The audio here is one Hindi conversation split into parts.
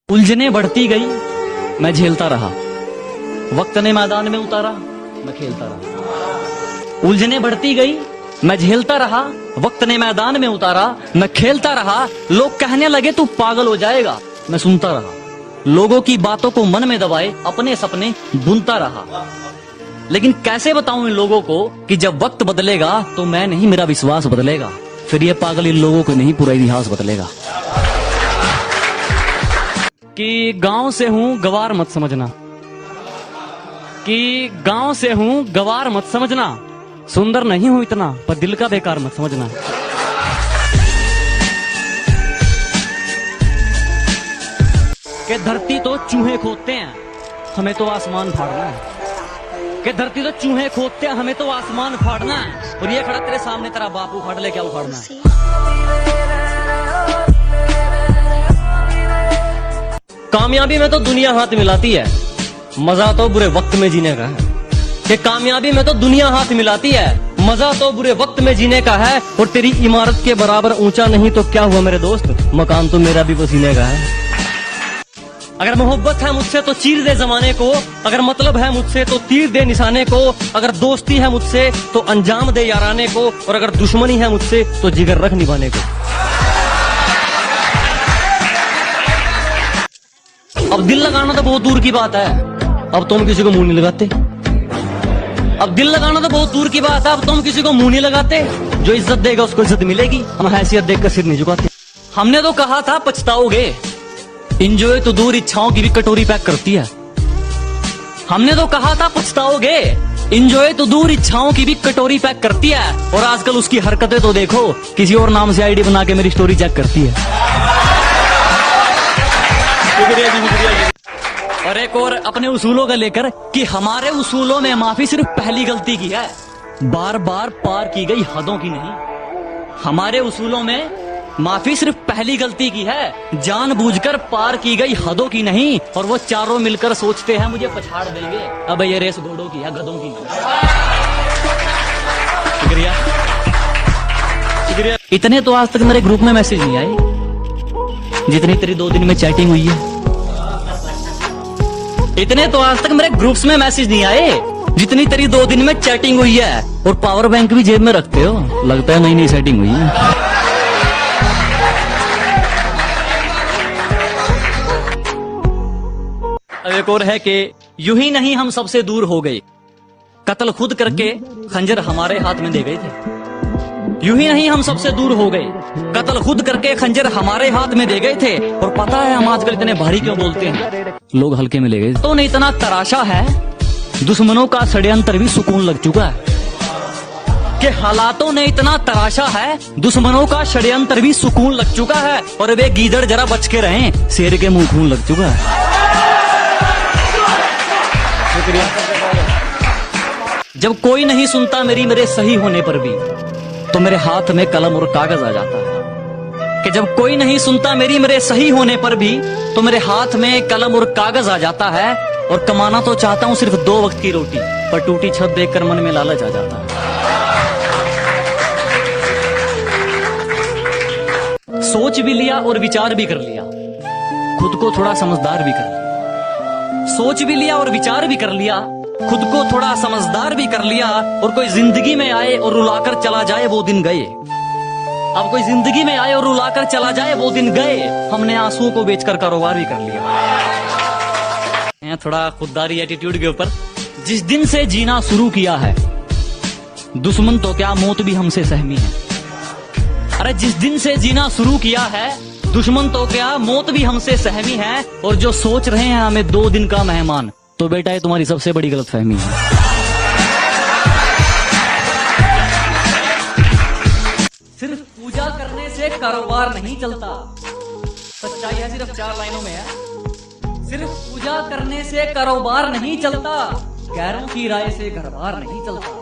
उलझने बढ़ती गई, मैं झेलता रहा। वक्त ने मैदान में उतारा, मैं खेलता रहा। उलझने बढ़ती गई, मैं झेलता रहा। वक्त ने मैदान में उतारा, मैं खेलता रहा। लोग कहने लगे तू पागल हो जाएगा, मैं सुनता रहा। लोगों की बातों को मन में दबाए अपने सपने बुनता रहा। लेकिन कैसे बताऊं इन लोगों को कि जब वक्त बदलेगा तो मैं नहीं, मेरा विश्वास बदलेगा। फिर ये पागल इन लोगों को नहीं, पूरा इतिहास बदलेगा। कि गांव से हूं गवार मत समझना, कि गांव से हूं गवार मत समझना। सुंदर नहीं हूं इतना पर दिल का बेकार मत समझना। कि धरती तो चूहे खोदते हैं, हमें तो आसमान फाड़ना है। कि धरती तो चूहे खोदते हैं, हमें तो आसमान फाड़ना है। और ये खड़ा तेरे सामने तेरा बाप उखाड़ ले, क्या उखाड़ना है? कामयाबी में तो दुनिया हाथ मिलाती है, मजा तो बुरे वक्त में जीने का है। कि कामयाबी में तो दुनिया हाथ मिलाती है, मजा तो बुरे वक्त में जीने का है। और तेरी इमारत के बराबर ऊंचा नहीं तो क्या हुआ मेरे दोस्त, मकान तो मेरा भी पसीने का है। अगर मोहब्बत है मुझसे तो चीर दे जमाने को, अगर मतलब है मुझसे तो तीर दे निशाने को, अगर दोस्ती है मुझसे तो अंजाम दे याराने को, और अगर दुश्मनी है मुझसे तो जिगर रख निभाने को। अब दिल लगाना तो बहुत दूर की बात है, अब तुम किसी को मुंह नहीं लगाते। अब दिल लगाना तो बहुत दूर की बात है, अब तुम किसी को मुंह नहीं लगाते। जो इज्जत देगा उसको इज्जत मिलेगी, हम हैसियत देखकर सिर नहीं झुकाते। हमने तो कहा था पछताओगे, इंजॉय तो दूर इच्छाओं की भी कटोरी पैक करती है। हमने तो कहा था पछताओगे, इंजॉय तो दूर इच्छाओं की भी कटोरी पैक करती है। और आजकल उसकी हरकतें तो देखो, किसी और नाम से आईडी बना के मेरी स्टोरी चेक करती है। और एक और अपने उसूलों का लेकर कि हमारे उसूलों में माफी सिर्फ पहली गलती की है, बार बार पार की गई हदों की नहीं। हमारे उसूलों में माफी सिर्फ पहली गलती की है, जानबूझकर पार की गई हदों की नहीं। और वो चारों मिलकर सोचते हैं मुझे पछाड़ देंगे, अब ये रेस घोड़ों की है, गधों की नहीं। शुक्रिया शुक्रिया। इतने तो आज तक मेरे ग्रुप में मैसेज नहीं आए जितनी तेरी 2 दिन में चैटिंग हुई है। इतने तो आज तक मेरे ग्रुप्स में मैसेज नहीं आए जितनी तेरी 2 दिन में चैटिंग हुई है। और पावर बैंक भी जेब में रखते हो, लगता है नई नई सेटिंग हुई है। अब एक और है कि यूं ही नहीं हम सबसे दूर हो गए, कत्ल खुद करके खंजर हमारे हाथ में दे गए थे। यूं ही नहीं हम सबसे दूर हो गए, कत्ल खुद करके खंजर हमारे हाथ में दे गए थे। और पता है हम आजकल इतने भारी क्यों बोलते हैं, लोग हल्के में ले गए। तो नहीं इतना तराशा है, दुश्मनों का षड्यंत्र भी सुकून लग चुका है। कि हालातों ने इतना तराशा है, दुश्मनों का षड्यंत्र भी सुकून लग चुका है। और वे गीदड़ जरा बच के रहें, शेर के मुंह खून लग चुका है। जब कोई नहीं सुनता मेरे सही होने पर भी, तो मेरे हाथ में कलम और कागज आ जाता है। कि जब कोई नहीं सुनता मेरे सही होने पर भी, तो मेरे हाथ में कलम और कागज आ जाता है। और कमाना तो चाहता हूं सिर्फ 2 वक्त की रोटी, पर टूटी छत देखकर मन में लालच आ जाता है। सोच भी लिया और विचार भी कर लिया, खुद को थोड़ा समझदार भी कर लिया। सोच भी लिया और विचार भी कर लिया, खुद को थोड़ा समझदार भी कर लिया। और कोई जिंदगी में आए और रुलाकर चला जाए वो दिन गए। अब कोई जिंदगी में आए और रुलाकर चला जाए वो दिन गए। हमने आंसुओं को बेचकर कारोबार भी कर लिया। थोड़ा खुददारी एटीट्यूड के ऊपर। जिस दिन से जीना शुरू किया है, दुश्मन तो क्या मौत भी हमसे सहमी है। अरे जिस दिन से जीना शुरू किया है, दुश्मन तो क्या मौत भी हमसे सहमी है। और जो सोच रहे हैं हमें 2 दिन का मेहमान, तो बेटा ये तुम्हारी सबसे बड़ी गलतफहमी है। सिर्फ पूजा करने से कारोबार नहीं चलता, सच्चाई है सिर्फ 4 लाइनों में है। सिर्फ पूजा करने से कारोबार नहीं चलता, गैरों की राय से घर बार नहीं चलता।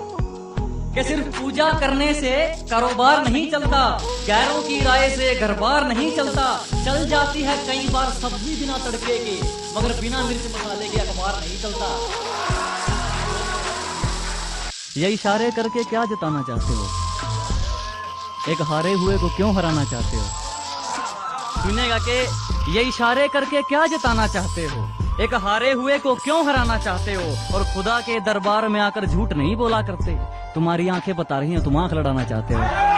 कि सिर्फ पूजा करने से कारोबार नहीं चलता, गैरों की राय से घर बार नहीं चलता। चल जाती है कई बार सब्जी बिना तड़के के, मगर बिना मिर्च मसाले के अखबार नहीं चलता। ये इशारे करके क्या जताना चाहते हो, एक हारे हुए को क्यों हराना चाहते हो? सुनेगा कि ये इशारे करके क्या जताना चाहते हो? एक हारे हुए को क्यों हराना चाहते हो? और खुदा के दरबार में आकर झूठ नहीं बोला करते। तुम्हारी आंखें बता रही हैं तुम आंख लड़ाना चाहते हो।